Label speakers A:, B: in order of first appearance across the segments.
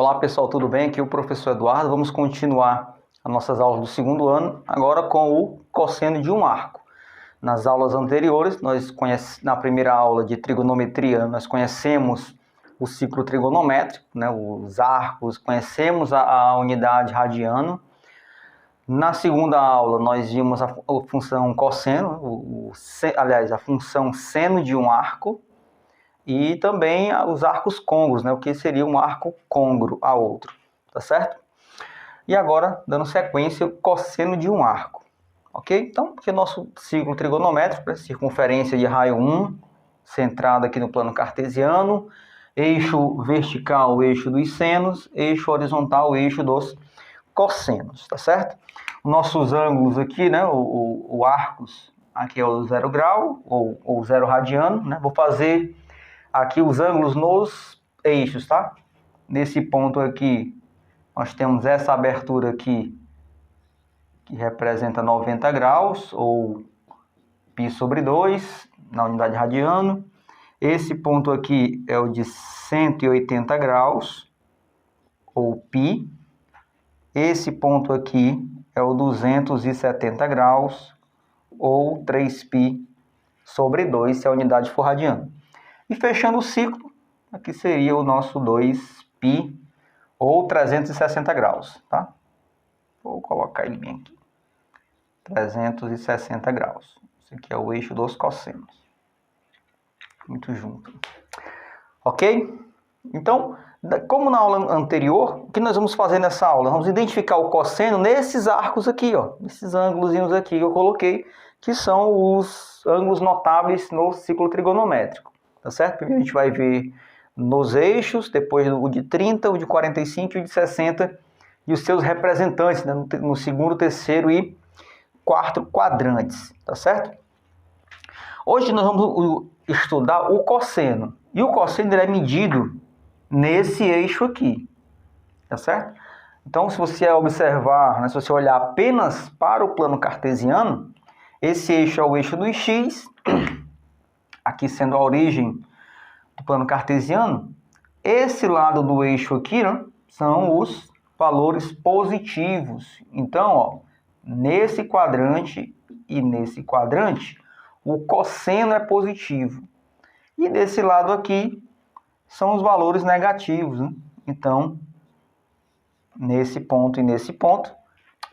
A: Olá pessoal, tudo bem? Aqui é o professor Eduardo. Vamos continuar as nossas aulas do segundo ano, agora com o cosseno de um arco. Nas aulas anteriores, na primeira aula de trigonometria, nós conhecemos o ciclo trigonométrico, né, os arcos, conhecemos a unidade radiano. Na segunda aula, nós vimos a função cosseno, a função seno de um arco, e também os arcos côngruos, né? O que seria um arco côngruo a outro, tá certo? E agora, dando sequência, o cosseno de um arco, ok? Então, aqui é o nosso ciclo trigonométrico, circunferência de raio 1, centrada aqui no plano cartesiano, eixo vertical, o eixo dos senos, eixo horizontal, o eixo dos cossenos, tá certo? Nossos ângulos aqui, né? O arcos, aqui é o 0 grau, ou 0 radiano, né? Vou fazer aqui os ângulos nos eixos, tá? Nesse ponto aqui, nós temos essa abertura aqui, que representa 90 graus, ou π sobre 2, na unidade radiano. Esse ponto aqui é o de 180 graus, ou π. Esse ponto aqui é o 270 graus, ou 3π sobre 2, se a unidade for radiano. E fechando o ciclo, aqui seria o nosso 2π, ou 360 graus, tá? Vou colocar ele bem aqui. 360 graus. Esse aqui é o eixo dos cossenos. Muito junto. Ok? Então, como na aula anterior, o que nós vamos fazer nessa aula? Vamos identificar o cosseno nesses arcos aqui, ó. Nesses ângulos aqui que eu coloquei, que são os ângulos notáveis no ciclo trigonométrico. Tá certo? Primeiro a gente vai ver nos eixos, depois o de 30, o de 45 e o de 60 e os seus representantes, né, no segundo, terceiro e quarto quadrantes, tá certo? Hoje nós vamos estudar o cosseno. E o cosseno ele é medido nesse eixo aqui, tá certo? Então, se você observar, né, se você olhar apenas para o plano cartesiano, esse eixo é o eixo dos x, aqui sendo a origem do plano cartesiano. Esse lado do eixo aqui, né, são os valores positivos. Então, ó, nesse quadrante e nesse quadrante, o cosseno é positivo. E desse lado aqui, são os valores negativos, né? Então, nesse ponto e nesse ponto,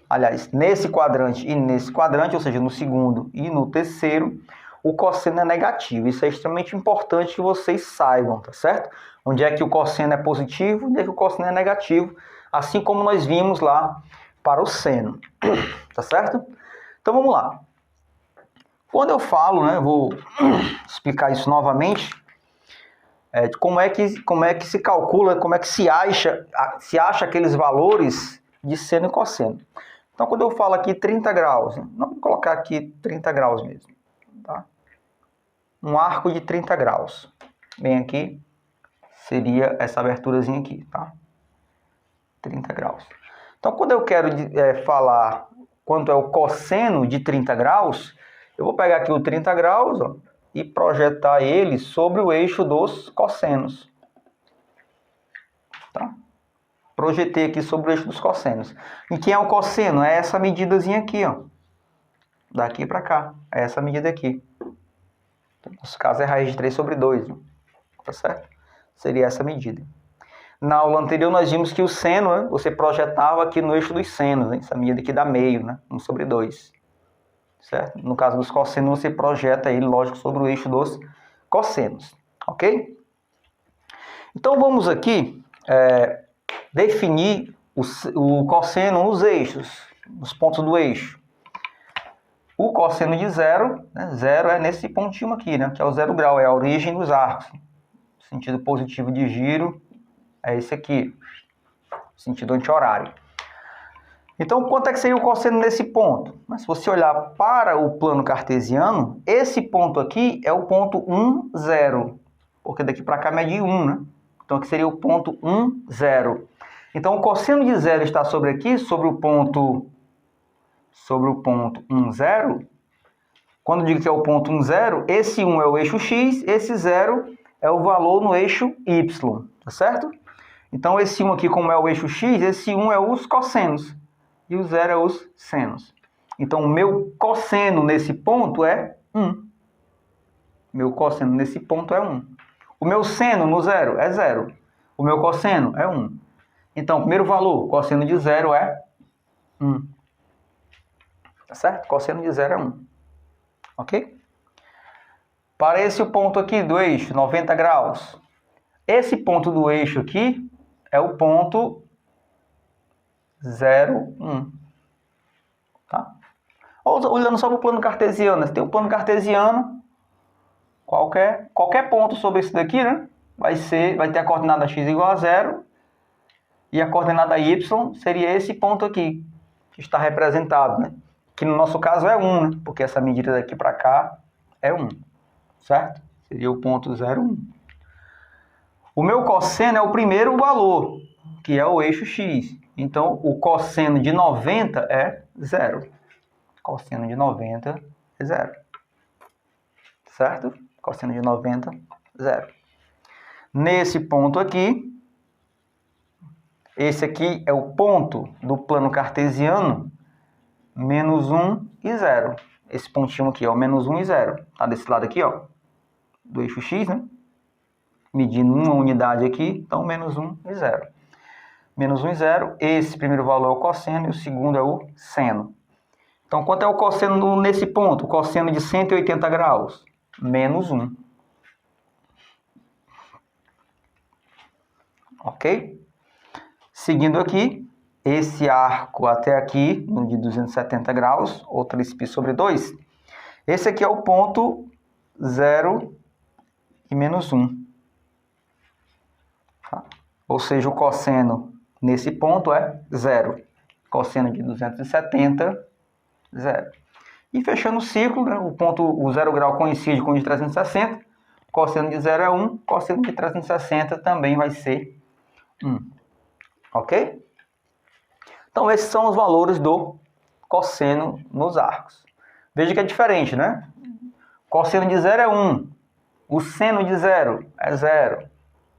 A: aliás, nesse quadrante e nesse quadrante, ou seja, no segundo e no terceiro, o cosseno é negativo. Isso é extremamente importante que vocês saibam, tá certo? Onde é que o cosseno é positivo, onde é que o cosseno é negativo, assim como nós vimos lá para o seno, tá certo? Então vamos lá. Quando eu falo, né, eu vou explicar isso novamente, como é que se calcula, como é que se acha aqueles valores de seno e cosseno. Então quando eu falo aqui 30 graus, né, vamos colocar aqui 30 graus mesmo, tá? Um arco de 30 graus. Bem aqui, seria essa aberturazinha aqui, tá? 30 graus. Então, quando eu quero falar quanto é o cosseno de 30 graus, eu vou pegar aqui o 30 graus, ó, e projetar ele sobre o eixo dos cossenos. Tá? Projetei aqui sobre o eixo dos cossenos. E quem é o cosseno? É essa medidazinha aqui, ó. Daqui para cá. É essa medida aqui. No nosso caso é raiz de 3 sobre 2, né? Tá certo? Seria essa medida. Na aula anterior nós vimos que o seno, né, você projetava aqui no eixo dos senos, né? Essa medida aqui dá meio, né? 1 sobre 2. Certo? No caso dos cossenos você projeta ele, lógico, sobre o eixo dos cossenos. Ok? Então vamos aqui definir o cosseno nos eixos, nos pontos do eixo. O cosseno de zero, né? Zero é nesse pontinho aqui, né? Que é o 0 grau, é a origem dos arcos. O sentido positivo de giro é esse aqui, sentido anti-horário. Então, quanto é que seria o cosseno nesse ponto? Mas se você olhar para o plano cartesiano, esse ponto aqui é o ponto 1, 0. Porque daqui para cá mede 1, né? Então, aqui seria o ponto 1, 0. Então, o cosseno de zero está sobre aqui, sobre o ponto 1, 0. Quando eu digo que é o ponto 1, 0, esse 1 é o eixo x, esse 0 é o valor no eixo y, tá certo? Então, esse 1 aqui, como é o eixo x, esse 1 é os cossenos e o 0 é os senos. Então, o meu cosseno nesse ponto é 1. Meu cosseno nesse ponto é 1. O meu seno no 0 é 0. O meu cosseno é 1. Então, o primeiro valor, cosseno de 0 é 1. Tá certo? Cosseno de 0 é 1. Ok? Para esse ponto aqui do eixo, 90 graus. Esse ponto do eixo aqui é o ponto 0, 1. Tá? Olhando só para o plano cartesiano. Você tem o plano cartesiano, qualquer ponto sobre esse daqui, né? Vai ter a coordenada x igual a 0. E a coordenada y seria esse ponto aqui, que está representado, né? Que no nosso caso é 1, né? Porque essa medida daqui para cá é 1. Certo? Seria o ponto 0, 1. O meu cosseno é o primeiro valor, que é o eixo x. Então, o cosseno de 90 é 0. Cosseno de 90 é 0. Certo? Cosseno de 90, 0. Nesse ponto aqui, esse aqui é o ponto do plano cartesiano, menos 1 e 0. Esse pontinho aqui, ó, menos 1 e 0. Tá desse lado aqui, ó, do eixo x, né? Medindo uma unidade aqui, então menos 1 e 0. Menos 1 e 0, esse primeiro valor é o cosseno e o segundo é o seno. Então, quanto é o cosseno nesse ponto? O cosseno de 180 graus, menos 1. Ok? Seguindo aqui, esse arco até aqui, no de 270 graus, ou 3π sobre 2. Esse aqui é o ponto 0 e menos 1. Tá? Ou seja, o cosseno nesse ponto é 0. Cosseno de 270, 0. E fechando o ciclo, né, o 0 grau coincide com o de 360. Cosseno de 0 é 1. Cosseno de 360 também vai ser 1. Ok? Então, esses são os valores do cosseno nos arcos. Veja que é diferente, né? Cosseno de 0 é 1. O seno de 0 é 0.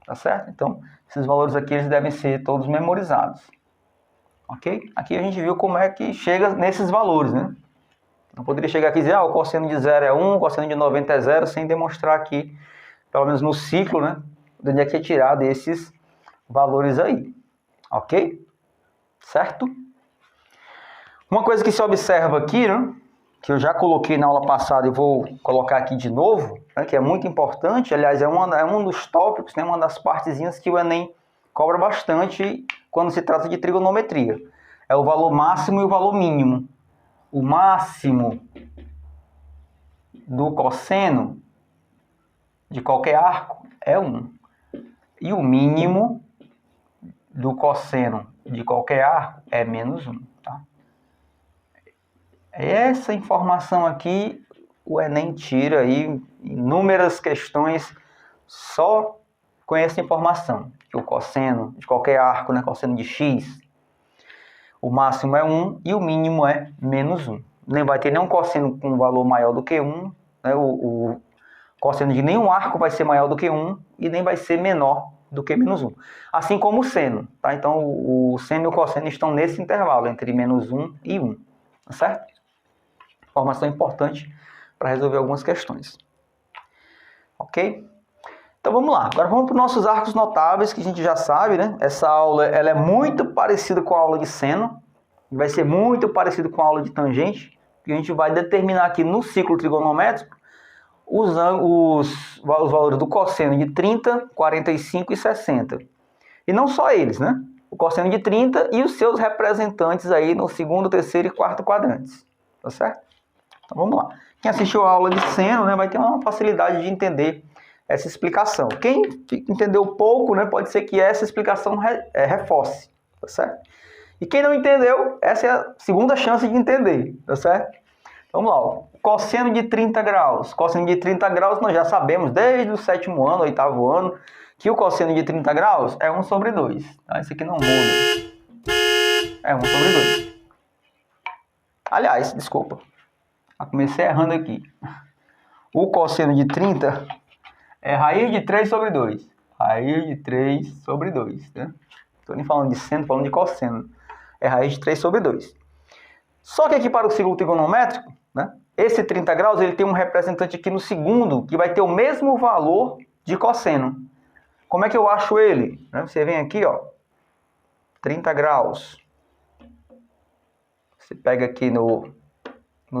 A: Tá certo? Então, esses valores aqui eles devem ser todos memorizados. Ok? Aqui a gente viu como é que chega nesses valores, né? Não poderia chegar aqui e dizer, o cosseno de 0 é 1, o cosseno de 90 é 0, sem demonstrar aqui, pelo menos no ciclo, né? De onde é que é tirado esses valores aí. Ok? Certo? Uma coisa que se observa aqui, né? Que eu já coloquei na aula passada e vou colocar aqui de novo, né, que é muito importante, aliás, é um dos tópicos, né, uma das partezinhas que o Enem cobra bastante quando se trata de trigonometria. É o valor máximo e o valor mínimo. O máximo do cosseno de qualquer arco é 1. E o mínimo do cosseno de qualquer arco é menos 1. Tá? Essa informação aqui, o Enem tira aí inúmeras questões só com essa informação. Que o cosseno de qualquer arco, né, cosseno de x, o máximo é 1 e o mínimo é menos 1. Nem vai ter nenhum cosseno com valor maior do que 1. Né, o cosseno de nenhum arco vai ser maior do que 1 e nem vai ser menor do que menos 1. Assim como o seno. Tá? Então, o seno e o cosseno estão nesse intervalo, entre menos 1 e 1. Tá certo? Informação importante para resolver algumas questões. Ok? Então vamos lá. Agora vamos para os nossos arcos notáveis, que a gente já sabe, né? Essa aula ela é muito parecida com a aula de seno. Vai ser muito parecido com a aula de tangente. Que a gente vai determinar aqui no ciclo trigonométrico os valores do cosseno de 30, 45 e 60. E não só eles, né? O cosseno de 30 e os seus representantes aí no segundo, terceiro e quarto quadrantes. Tá certo? Então vamos lá. Quem assistiu a aula de seno, né, vai ter uma facilidade de entender essa explicação. Quem entendeu pouco, né, pode ser que essa explicação reforce, tá certo? E quem não entendeu, essa é a segunda chance de entender, tá certo? Vamos lá, ó. Cosseno de 30 graus. Cosseno de 30 graus nós já sabemos desde o 7º ano, 8º ano, que o cosseno de 30 graus é 1 sobre 2. Tá? Isso aqui não muda. É 1 sobre 2. Aliás, desculpa. Comecei errando aqui. O cosseno de 30 é raiz de 3 sobre 2. Raiz de 3 sobre 2, né? Estou nem falando de seno, falando de cosseno. É raiz de 3 sobre 2. Só que aqui para o círculo trigonométrico, né, esse 30 graus ele tem um representante aqui no segundo que vai ter o mesmo valor de cosseno. Como é que eu acho ele? Você vem aqui, ó, 30 graus. Você pega aqui no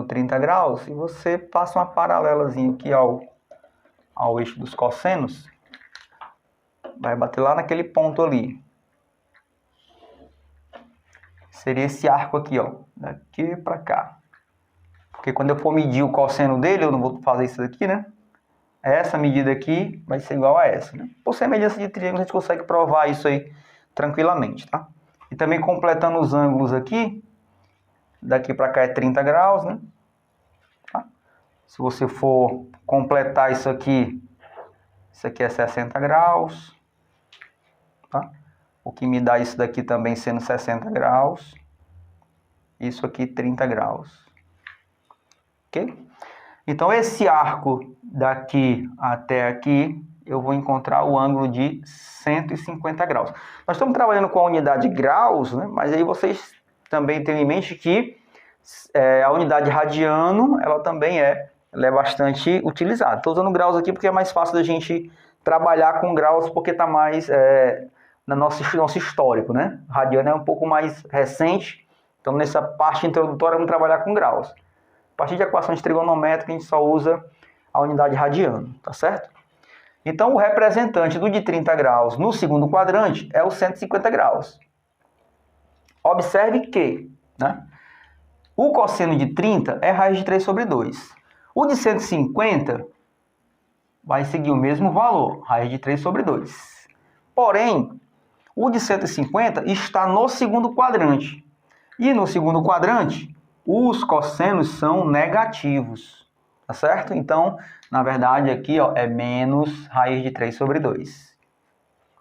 A: 30 graus e você passa uma paralelazinha aqui ao eixo dos cossenos. Vai bater lá naquele ponto ali. Seria esse arco aqui, ó, daqui para cá. Porque quando eu for medir o cosseno dele, eu não vou fazer isso daqui, né? Essa medida aqui vai ser igual a essa, né? Por semelhança de triângulo, a gente consegue provar isso aí tranquilamente, tá? E também completando os ângulos aqui, daqui para cá é 30 graus, né? Tá? Se você for completar isso aqui é 60 graus, tá? O que me dá isso daqui também sendo 60 graus. Isso aqui 30 graus. Ok? Então, esse arco daqui até aqui, eu vou encontrar o ângulo de 150 graus. Nós estamos trabalhando com a unidade graus, né? Mas aí vocês também tenham em mente que a unidade radiano, ela também ela é bastante utilizada. Estou usando graus aqui porque é mais fácil da gente trabalhar com graus, porque está mais no nosso histórico, né? O radiano é um pouco mais recente, então nessa parte introdutória vamos trabalhar com graus. A partir de equações trigonométricas a gente só usa a unidade radiano, tá certo? Então o representante do de 30 graus no segundo quadrante é o 150 graus. Observe que, né, o cosseno de 30 é raiz de 3 sobre 2. O de 150 vai seguir o mesmo valor, raiz de 3 sobre 2. Porém, o de 150 está no segundo quadrante. E no segundo quadrante, os cossenos são negativos. Tá certo? Então, na verdade, aqui ó, é menos raiz de 3 sobre 2.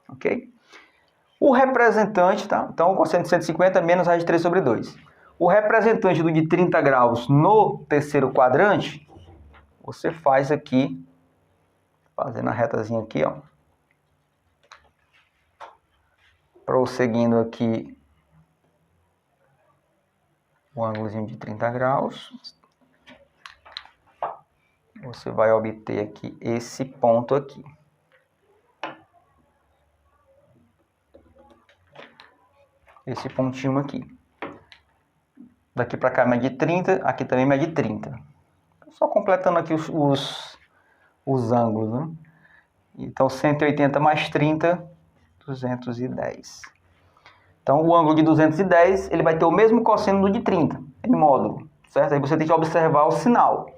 A: Ok? O representante, tá? Então, o cosseno de 150 é menos raiz de 3 sobre 2. O representante do de 30 graus no terceiro quadrante, você faz aqui, fazendo a retazinha aqui, ó. Prosseguindo aqui o ângulozinho de 30 graus. Você vai obter aqui esse ponto aqui. Esse pontinho aqui. Daqui para cá mede 30, aqui também mede 30. Só completando aqui os ângulos, né? Então 180 mais 30, 210. Então o ângulo de 210, ele vai ter o mesmo cosseno do de 30, em módulo, certo? Aí você tem que observar o sinal.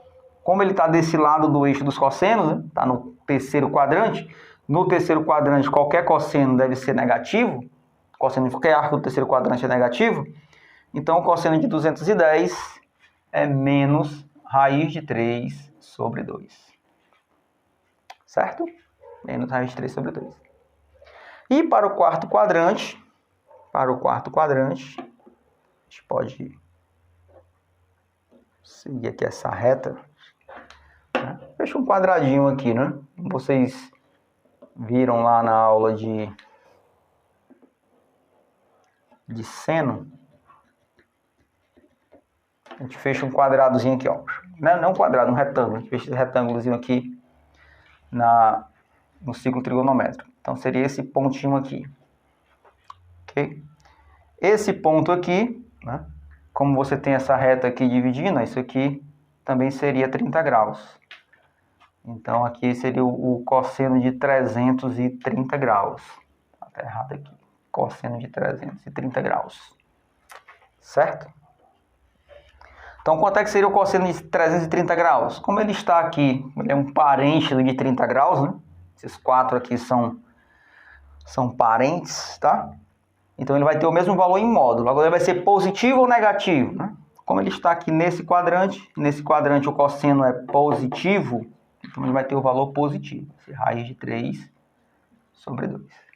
A: Como ele está desse lado do eixo dos cossenos, né? Está no terceiro quadrante. No terceiro quadrante, qualquer cosseno deve ser negativo. Cosseno de qualquer arco do terceiro quadrante é negativo. Então, o cosseno de 210 é menos raiz de 3 sobre 2. Certo? Menos raiz de 3 sobre 2. E para o quarto quadrante, a gente pode seguir aqui essa reta. Fecha um quadradinho aqui, né? Vocês viram lá na aula de seno. A gente fecha um quadradozinho aqui, ó. Não um quadrado, um retângulo. A gente fecha esse retângulozinho aqui no ciclo trigonométrico. Então, seria esse pontinho aqui. Ok? Esse ponto aqui, né? Como você tem essa reta aqui dividindo, isso aqui também seria 30 graus. Então, aqui seria o cosseno de 330 graus. Está errado aqui. Cosseno de 330 graus. Certo? Então, quanto é que seria o cosseno de 330 graus? Como ele está aqui, ele é um parente de 30 graus, né? Esses quatro aqui são parentes, tá? Então, ele vai ter o mesmo valor em módulo. Agora, ele vai ser positivo ou negativo, né? Como ele está aqui nesse quadrante o cosseno é positivo, então ele vai ter o valor positivo. Raiz de 3 sobre 2.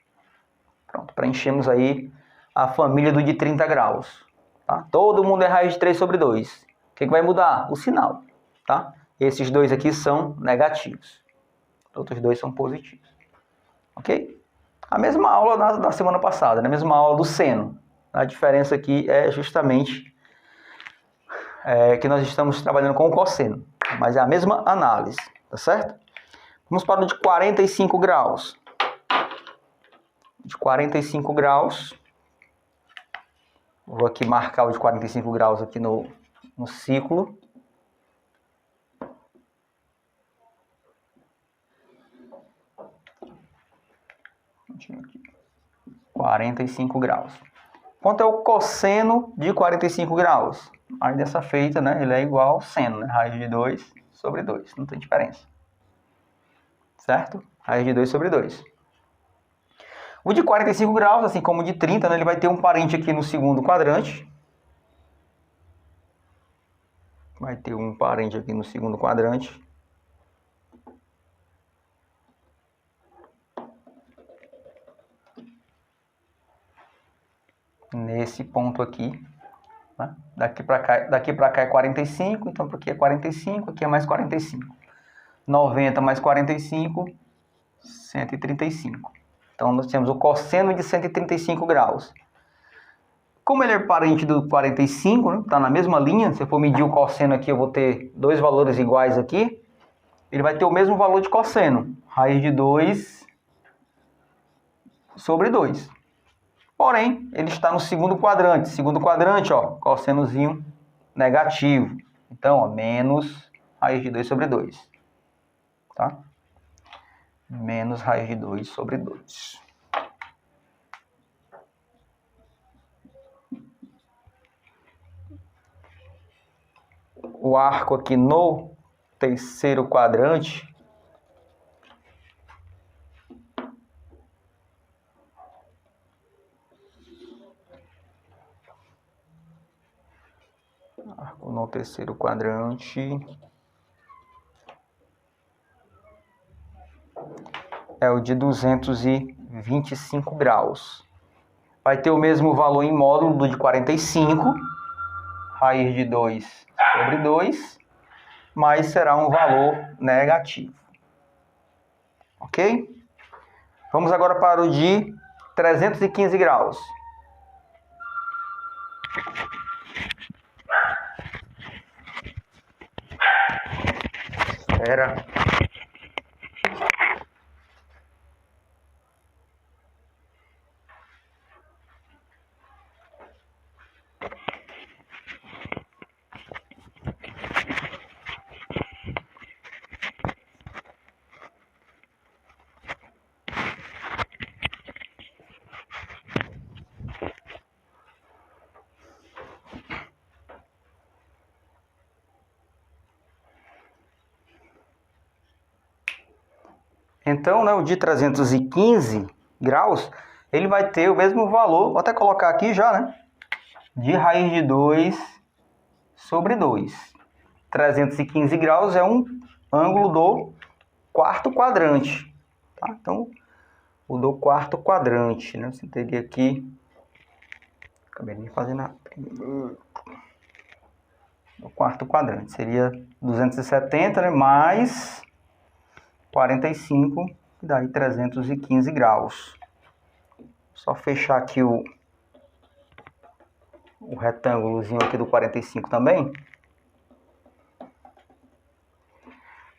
A: Pronto, preenchemos aí a família do de 30 graus. Tá? Todo mundo é raiz de 3 sobre 2. O que vai mudar? O sinal. Tá? Esses dois aqui são negativos. Os outros dois são positivos. ok? A mesma aula da semana passada, né? A mesma aula do seno. A diferença aqui é justamente que nós estamos trabalhando com o cosseno, mas é a mesma análise, tá certo? Vamos para o de 45 graus. De 45 graus, vou aqui marcar o de 45 graus aqui no ciclo. Aqui. 45 graus. Quanto é o cosseno de 45 graus? Aí dessa feita, né, ele é igual ao seno, né? Raiz de 2 sobre 2, não tem diferença. Certo? Raiz de 2 sobre 2. O de 45 graus, assim como o de 30, né, ele vai ter um parente aqui no segundo quadrante. Vai ter um parente aqui no segundo quadrante. Nesse ponto aqui, né? Daqui para cá é 45, então aqui é 45, aqui é mais 45. 90 mais 45, 135. Então nós temos o cosseno de 135 graus. Como ele é parente do 45, né? Está na mesma linha, se eu for medir o cosseno aqui, eu vou ter dois valores iguais aqui. Ele vai ter o mesmo valor de cosseno, raiz de 2 sobre 2. Porém, ele está no segundo quadrante. Segundo quadrante, ó, cossenozinho negativo. Então, ó, menos raiz de 2 sobre 2. Tá? Menos raiz de 2 sobre 2. O arco aqui no terceiro quadrante é o de 225 graus. Vai ter o mesmo valor em módulo do de 45, raiz de 2 sobre 2, mas será um valor negativo. Ok? Vamos agora para o de 315 graus. Espera. Então, né, o de 315 graus, ele vai ter o mesmo valor, vou até colocar aqui já, né? De raiz de 2 sobre 2. 315 graus é um ângulo do quarto quadrante. Tá? Então, o do quarto quadrante, né? Você teria aqui... Acabei de fazer na... O quarto quadrante seria 270, né? Mais 45, daí 315 graus. Só fechar aqui o retângulozinho aqui do 45 também.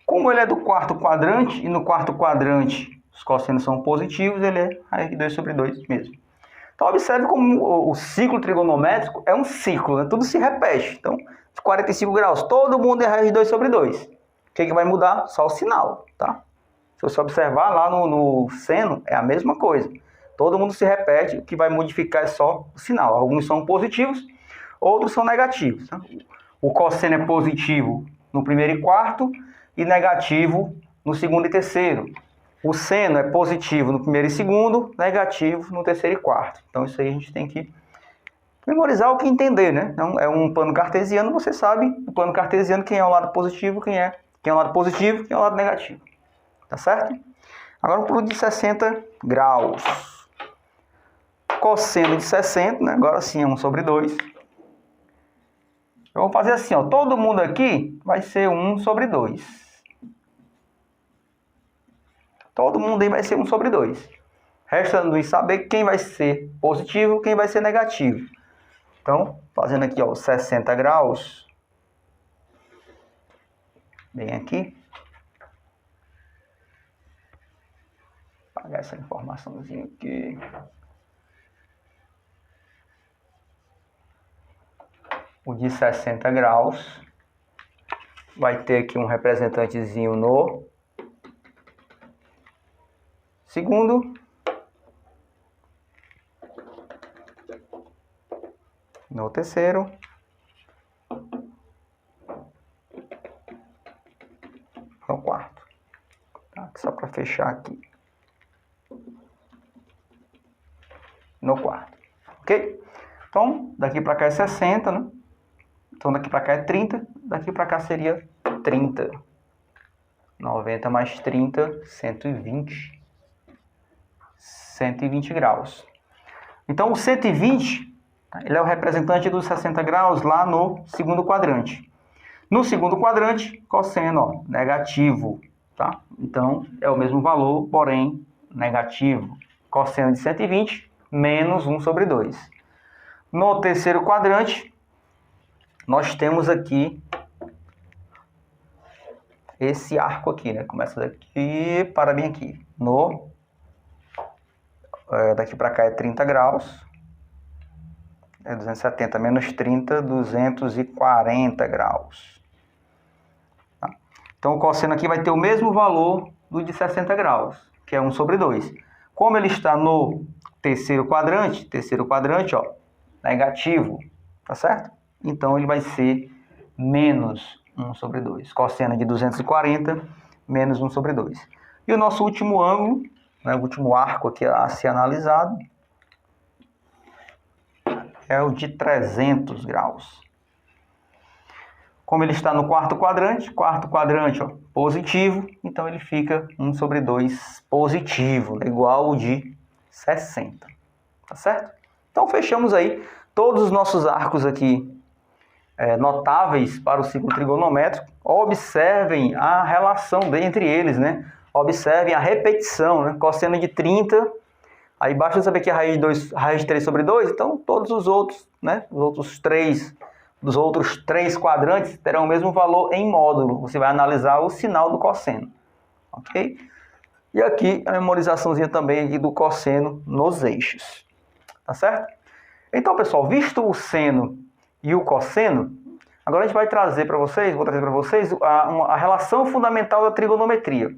A: Como ele é do quarto quadrante, e no quarto quadrante os cossenos são positivos, ele é raiz de 2 sobre 2 mesmo. Então, observe como o ciclo trigonométrico é um ciclo, né? Tudo se repete. Então, 45 graus, todo mundo é raiz de 2 sobre 2. O que vai mudar? Só o sinal, tá? Se você observar lá no seno, é a mesma coisa. Todo mundo se repete, o que vai modificar é só o sinal. Alguns são positivos, outros são negativos. Tá? O cosseno é positivo no primeiro e quarto e negativo no segundo e terceiro. O seno é positivo no primeiro e segundo, negativo no terceiro e quarto. Então isso aí a gente tem que memorizar o que entender, né? Então, é um plano cartesiano, você sabe no plano cartesiano quem é o lado positivo, quem é o lado positivo, quem é o lado negativo. Tá certo? Agora um pulo de 60 graus. Cosseno de 60, né? Agora sim é 1 sobre 2. Eu vou fazer assim, ó. Todo mundo aqui vai ser 1 sobre 2. todo mundo aí vai ser 1 sobre 2. Resta nos saber quem vai ser positivo, quem vai ser negativo. Então, fazendo aqui, ó, 60 graus, bem aqui. Vou apagar essa informaçãozinha aqui. O de 60 graus vai ter aqui um representantezinho no segundo. No terceiro. No quarto. Tá? Só para fechar aqui. No quarto. Ok? Então, daqui para cá é 60, né? Então, daqui para cá é 30. Daqui para cá seria 30. 90 mais 30, 120. 120 graus. Então, o 120, ele é o representante dos 60 graus lá no segundo quadrante. No segundo quadrante, cosseno, ó, negativo, tá? Então, é o mesmo valor, porém, negativo. Cosseno de 120, menos 1 sobre 2. No terceiro quadrante, nós temos aqui esse arco aqui, né? Começa daqui para bem aqui. Daqui para cá é 30 graus. É 270 menos 30, 240 graus. Tá? Então, o cosseno aqui vai ter o mesmo valor do de 60 graus, que é 1 sobre 2. Como ele está no terceiro quadrante, ó, negativo, tá certo? Então, ele vai ser menos 1 sobre 2. Cosseno de 240 menos 1 sobre 2. E o nosso último ângulo, né, o último arco aqui a ser analisado, é o de 300 graus. Como ele está no quarto quadrante, ó, positivo, então ele fica 1 sobre 2 positivo, igual ao de 60. Tá certo? Então fechamos aí todos os nossos arcos aqui notáveis para o ciclo trigonométrico. Observem a relação entre eles, né? Observem a repetição, né? Cosseno de 30. Aí basta saber que a raiz de 3 sobre 2, então todos os outros, né? Dos outros três quadrantes terão o mesmo valor em módulo. Você vai analisar o sinal do cosseno. Ok? E aqui a memorizaçãozinha também aqui do cosseno nos eixos. Tá certo? Então, pessoal, visto o seno e o cosseno, agora a gente vai trazer para vocês, a relação fundamental da trigonometria.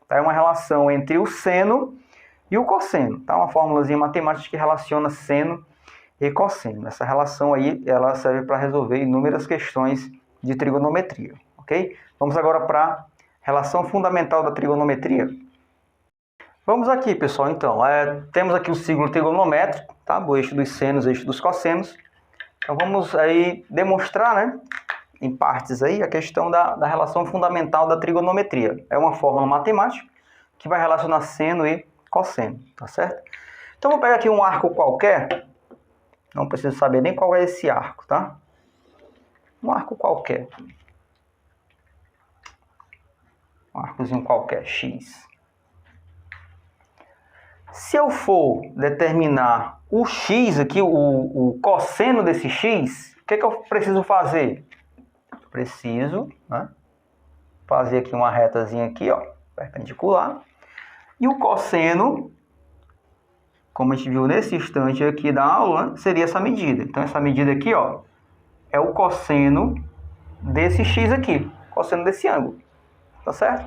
A: Tá? É uma relação entre o seno e o cosseno, tá? Uma formulazinha matemática que relaciona seno e cosseno. Essa relação aí, ela serve para resolver inúmeras questões de trigonometria, ok? Vamos agora para a relação fundamental da trigonometria. Vamos aqui, pessoal, então. Temos aqui o ciclo trigonométrico, tá? O eixo dos senos, o eixo dos cossenos. Então vamos aí demonstrar, né, em partes aí, a questão da relação fundamental da trigonometria. É uma fórmula matemática que vai relacionar seno e cosseno, tá certo? Então, vou pegar aqui um arco qualquer. Não preciso saber nem qual é esse arco, tá? Um arco qualquer. Um arcozinho qualquer, X. Se eu for determinar o X aqui, o cosseno desse X, o que eu preciso fazer? Preciso, né, fazer aqui uma retazinha aqui, ó, perpendicular. E o cosseno, como a gente viu nesse instante aqui da aula, seria essa medida. Então, essa medida aqui, ó, é o cosseno desse X aqui, cosseno desse ângulo, tá certo?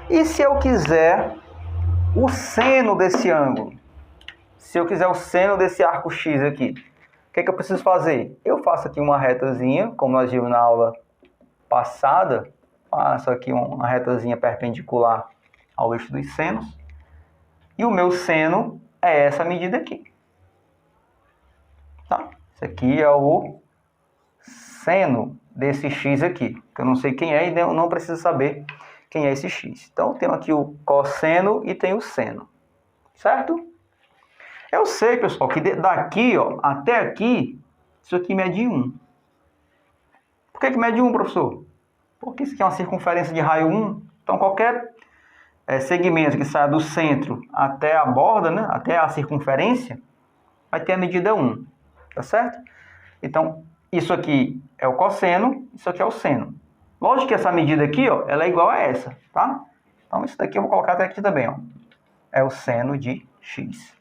A: E se eu quiser o seno desse ângulo, se eu quiser o seno desse arco X aqui, o que eu preciso fazer? Eu faço aqui uma retazinha, como nós vimos na aula passada, faço aqui uma retazinha perpendicular ao eixo dos senos, e o meu seno é essa medida aqui. Tá? Esse aqui é o seno desse X aqui, que eu não sei quem é e não preciso saber quem é esse X. Então, tenho aqui o cosseno e tenho o seno. Certo? Eu sei, pessoal, que daqui, ó, até aqui, isso aqui mede 1. Por que mede 1, professor? Porque isso aqui é uma circunferência de raio 1. Então, qualquer segmento que sai do centro até a borda, né, até a circunferência, vai ter a medida 1, tá certo? Então, isso aqui é o cosseno, isso aqui é o seno. Lógico que essa medida aqui, ó, ela é igual a essa, tá? Então, isso daqui eu vou colocar até aqui também, ó. É o seno de x.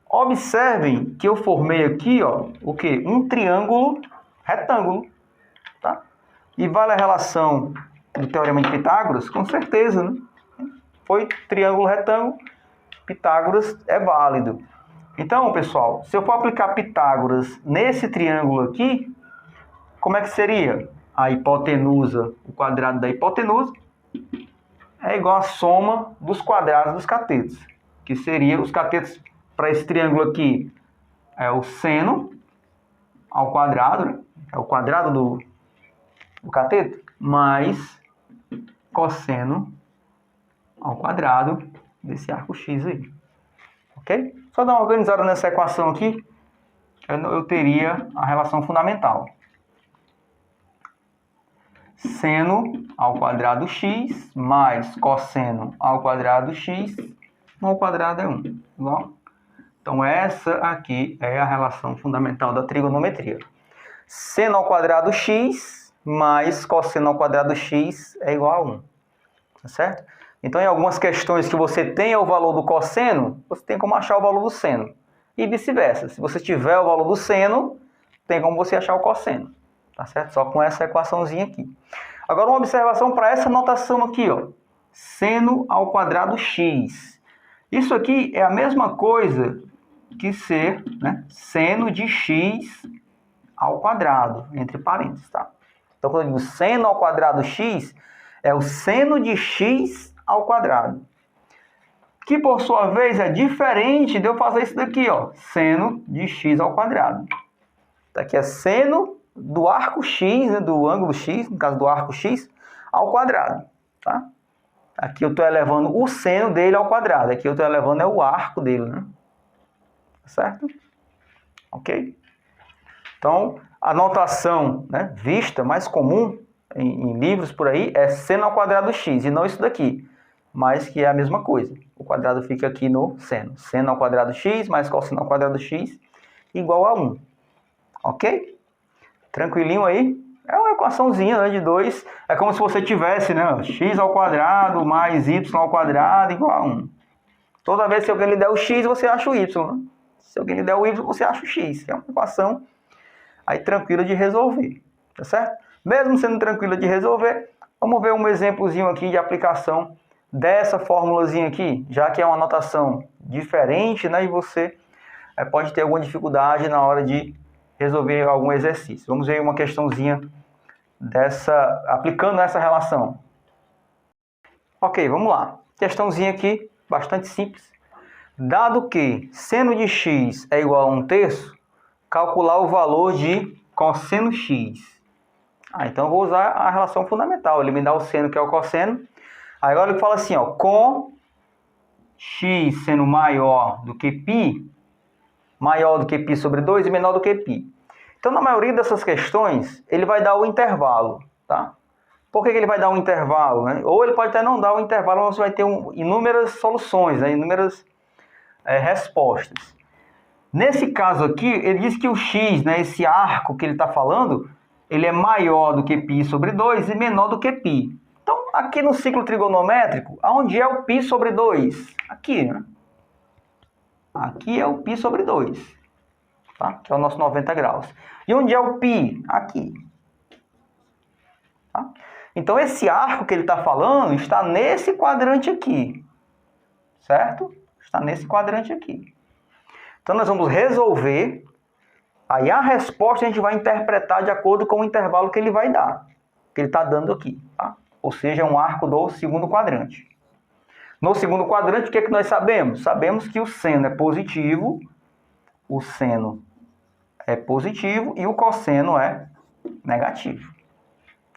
A: Observem que eu formei aqui, ó, o quê? Um triângulo retângulo, tá? E vale a relação do Teorema de Pitágoras? Com certeza, né? Foi triângulo retângulo, Pitágoras é válido. Então, pessoal, se eu for aplicar Pitágoras nesse triângulo aqui, como é que seria? A hipotenusa, o quadrado da hipotenusa, é igual a soma dos quadrados dos catetos, que seria os catetos para esse triângulo aqui, é o seno ao quadrado, né? É o quadrado do cateto, mais cosseno ao quadrado desse arco X aí. Ok? Só dar uma organizada nessa equação aqui, eu teria a relação fundamental. Seno ao quadrado x mais cosseno ao quadrado x ao quadrado é 1. Igual? Então, essa aqui é a relação fundamental da trigonometria. Seno ao quadrado x mais cosseno ao quadrado x é igual a 1. Tá certo? Então, em algumas questões que você tenha o valor do cosseno, você tem como achar o valor do seno. E vice-versa. Se você tiver o valor do seno, tem como você achar o cosseno. Tá certo? Só com essa equaçãozinha aqui. Agora, uma observação para essa notação aqui, ó. Seno ao quadrado x. Isso aqui é a mesma coisa que ser, né, seno de x ao quadrado, entre parênteses, tá? Então, quando eu digo seno ao quadrado x, é o seno de x ao quadrado. Que, por sua vez, é diferente de eu fazer isso daqui, ó. Seno de x ao quadrado. Daqui é seno do arco x, né, do ângulo x, no caso do arco x, ao quadrado, tá? Aqui eu estou elevando o seno dele ao quadrado. Aqui eu estou elevando é o arco dele, né? Certo? Ok? Então, a notação, né, vista mais comum em livros por aí é seno ao quadrado x, e não isso daqui, mas que é a mesma coisa. O quadrado fica aqui no seno. Seno ao quadrado x mais cosseno ao quadrado x igual a 1. Ok? Tranquilinho aí? É uma equaçãozinha, né, de 2. É como se você tivesse, né, x ao quadrado mais y ao quadrado igual a 1. Toda vez que alguém lhe der o x, você acha o y, né? Se alguém lhe der o y, você acha o x. É uma equação aí tranquila de resolver, tá certo? Mesmo sendo tranquila de resolver, vamos ver um exemplozinho aqui de aplicação dessa formulazinha aqui, já que é uma notação diferente, né? E você pode ter alguma dificuldade na hora de resolver algum exercício. Vamos ver uma questãozinha dessa, aplicando essa relação. Ok, vamos lá. Questãozinha aqui, bastante simples. Dado que seno de x é igual a 1/3, calcular o valor de cosseno x. Então eu vou usar a relação fundamental, eliminar o seno que é o cosseno. Aí agora ele fala assim, ó, com x sendo maior do que π, maior do que π sobre 2 e menor do que π. Então, na maioria dessas questões, ele vai dar o intervalo, tá? Por que ele vai dar um intervalo, né? Ou ele pode até não dar o intervalo, mas você vai ter inúmeras soluções, né? Inúmeras respostas. Nesse caso aqui, ele diz que o x, né, esse arco que ele está falando, ele é maior do que π sobre 2 e menor do que π. Então, aqui no ciclo trigonométrico, aonde é o π sobre 2? Aqui, né? Aqui é o π sobre 2, tá? Que é o nosso 90 graus. E onde é o π? Aqui. Tá? Então, esse arco que ele está falando está nesse quadrante aqui, certo? Está nesse quadrante aqui. Então, nós vamos resolver, aí a resposta a gente vai interpretar de acordo com o intervalo que ele vai dar, que ele está dando aqui, tá? Ou seja, é um arco do segundo quadrante. No segundo quadrante, o que é que nós sabemos? Sabemos que o seno é positivo e o cosseno é negativo.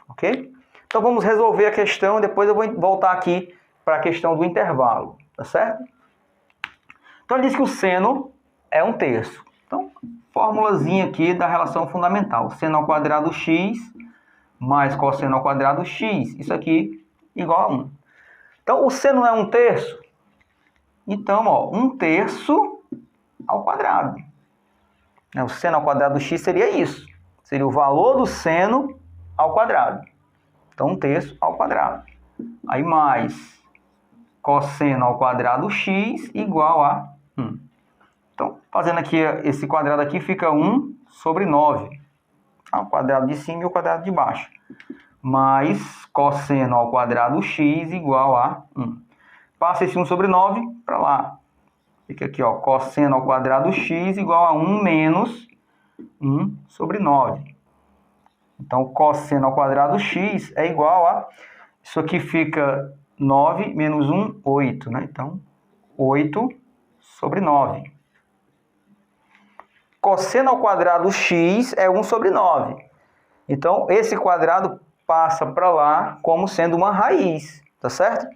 A: Ok? Então, vamos resolver a questão, depois eu vou voltar aqui para a questão do intervalo, tá certo? Então, ele diz que o seno é 1/3. Então, formulazinha aqui da relação fundamental. Seno ao quadrado x mais cosseno ao quadrado x. Isso aqui igual a 1. Então, o seno não é 1/3? Então, ó, 1/3 ao quadrado. O seno ao quadrado do x seria isso. Seria o valor do seno ao quadrado. Então, 1/3 ao quadrado. Aí, mais cosseno ao quadrado x igual a 1. Então, fazendo aqui esse quadrado aqui, fica 1/9. O quadrado de cima e o quadrado de baixo. Mais cosseno ao quadrado x igual a 1. Passa esse 1/9 para lá. Fica aqui, ó, cosseno ao quadrado x igual a 1 menos 1/9. Então, cosseno ao quadrado x é igual a... Isso aqui fica 9 menos 1, 8, né? Então, 8/9. Cosseno ao quadrado x é 1/9. Então, esse quadrado passa para lá como sendo uma raiz, tá certo?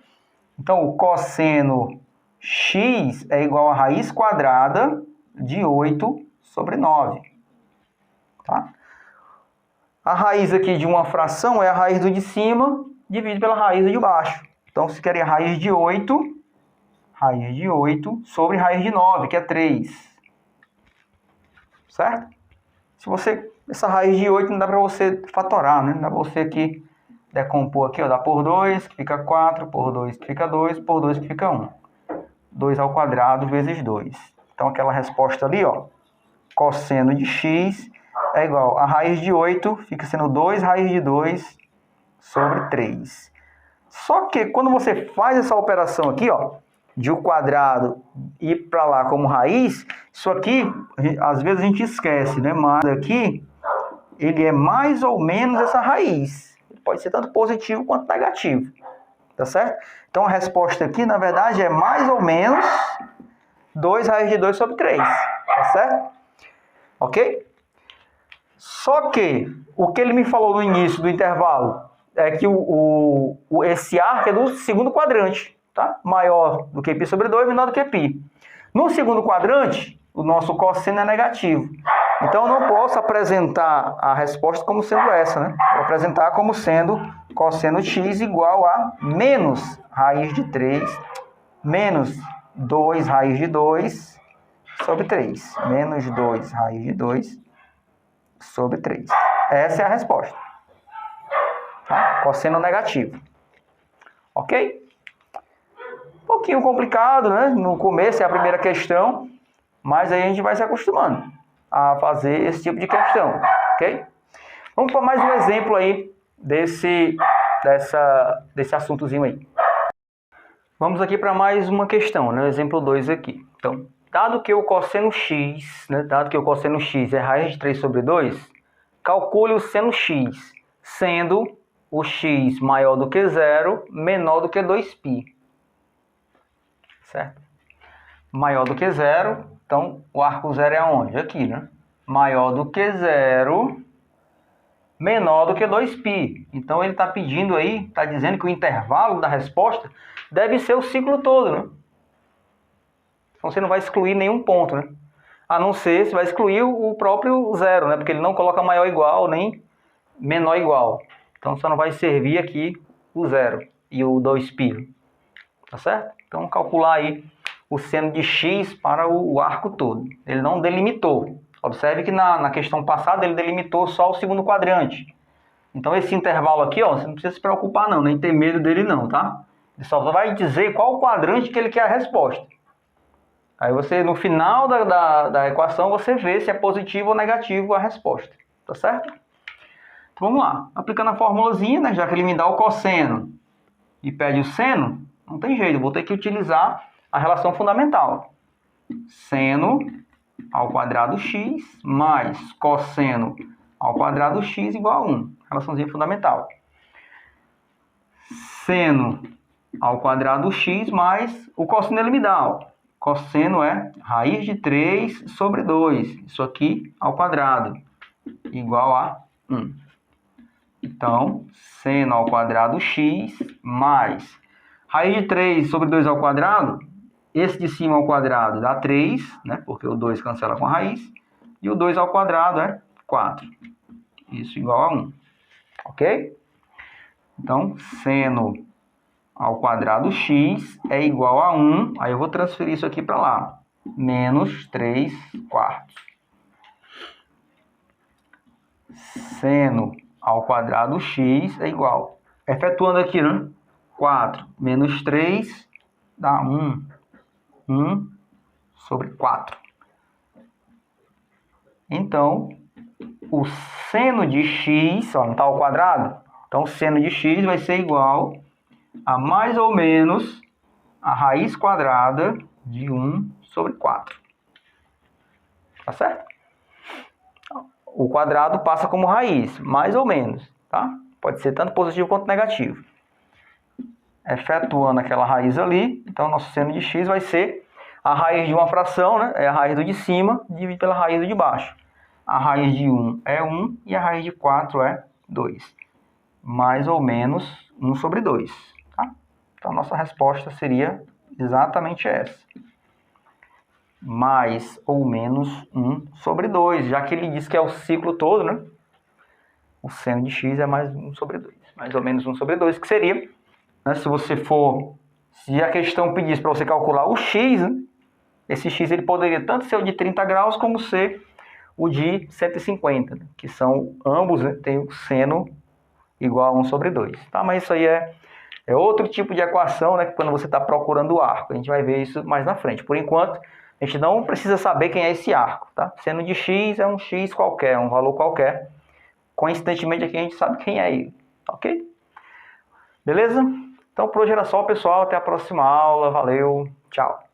A: Então, o cosseno x é igual a raiz quadrada de 8/9. Tá? A raiz aqui de uma fração é a raiz do de cima dividido pela raiz do de baixo. Então, se queria raiz de 8 sobre raiz de 9, que é 3. Certo? Se você... Essa raiz de 8 não dá para você fatorar, né? Não dá para você aqui decompor aqui, ó. Dá por 2, que fica 4, por 2, que fica 2, por 2, que fica 1. 2 ao quadrado vezes 2. Então, aquela resposta ali, ó, cosseno de x é igual a raiz de 8, fica sendo 2 raiz de 2 sobre 3. Só que quando você faz essa operação aqui, ó, de o quadrado ir para lá como raiz, isso aqui, às vezes a gente esquece, né? Mas aqui, ele é mais ou menos essa raiz. Ele pode ser tanto positivo quanto negativo. Tá certo? Então, a resposta aqui, na verdade, é mais ou menos 2 raiz de 2 sobre 3. Tá certo? Ok? Só que, o que ele me falou no início do intervalo é que esse arco é do segundo quadrante. Tá? Maior do que π sobre 2, menor do que π. No segundo quadrante, o nosso cosseno é negativo. Então, eu não posso apresentar a resposta como sendo essa, né? Vou apresentar como sendo cosseno x igual a menos raiz de 3, menos 2 raiz de 2 sobre 3. Menos 2 raiz de 2 sobre 3. Essa é a resposta. Tá? Cosseno negativo. Ok? Um pouquinho complicado, né? No começo é a primeira questão, mas aí a gente vai se acostumando a fazer esse tipo de questão, ok? Vamos para mais um exemplo aí desse assuntozinho aí. Vamos aqui para mais uma questão, né? Exemplo 2 aqui. Então, dado que o cosseno x, né? Dado que o cosseno x é raiz de 3 sobre 2, calcule o seno x, sendo o x maior do que 0, menor do que 2π. Certo? Maior do que 0, então o arco 0 é aonde? Aqui, né? Maior do que 0, menor do que 2π. Então ele está pedindo aí, está dizendo que o intervalo da resposta deve ser o ciclo todo, né? Então você não vai excluir nenhum ponto, né? A não ser, você vai excluir o próprio 0, né? Porque ele não coloca maior igual nem menor igual. Então só não vai servir aqui o 0 e o 2π. Tá certo? Então, calcular aí o seno de x para o arco todo. Ele não delimitou. Observe que na questão passada ele delimitou só o segundo quadrante. Então, esse intervalo aqui, ó, você não precisa se preocupar não, nem ter medo dele não, tá? Ele só vai dizer qual quadrante que ele quer a resposta. Aí você, no final da equação, você vê se é positivo ou negativo a resposta. Tá certo? Então, vamos lá. Aplicando a formulazinha, né, já que ele me dá o cosseno e pede o seno, não tem jeito, vou ter que utilizar a relação fundamental. Seno ao quadrado x mais cosseno ao quadrado x igual a 1. Relaçãozinha fundamental. Seno ao quadrado x mais o cosseno ele me dá. Ó. Cosseno é raiz de 3 sobre 2. Isso aqui ao quadrado. Igual a 1. Então, seno ao quadrado x mais... Raiz de 3 sobre 2 ao quadrado, esse de cima ao quadrado dá 3, né? Porque o 2 cancela com a raiz. E o 2 ao quadrado é 4. Isso igual a 1. Ok? Então, seno ao quadrado x é igual a 1, aí eu vou transferir isso aqui para lá, menos 3 quartos. Seno ao quadrado x é igual, efetuando aqui, né? 4 menos 3 dá 1. 1 sobre 4. Então, o seno de x, ó, não está ao quadrado? Então, o seno de x vai ser igual a mais ou menos a raiz quadrada de 1 sobre 4. Tá certo? O quadrado passa como raiz, mais ou menos, tá? Pode ser tanto positivo quanto negativo. Efetuando aquela raiz ali, então nosso seno de x vai ser a raiz de uma fração, né? É a raiz do de cima, dividido pela raiz do de baixo. A raiz de 1 é 1 e a raiz de 4 é 2. Mais ou menos 1 sobre 2. Tá? Então, nossa resposta seria exatamente essa. Mais ou menos 1 sobre 2, já que ele diz que é o ciclo todo, né? O seno de x é mais 1 sobre 2. Mais ou menos 1 sobre 2, que seria, né, se a questão pedisse para você calcular o x, né, esse x ele poderia tanto ser o de 30 graus como ser o de 150, né, que são ambos, né, tem o seno igual a 1 sobre 2. Tá? Mas isso aí é outro tipo de equação, né, quando você está procurando o arco. A gente vai ver isso mais na frente. Por enquanto, a gente não precisa saber quem é esse arco. Tá? Seno de x é um x qualquer, um valor qualquer. Coincidentemente aqui a gente sabe quem é ele. Ok? Beleza? Então por hoje era só, pessoal. Até a próxima aula. Valeu. Tchau.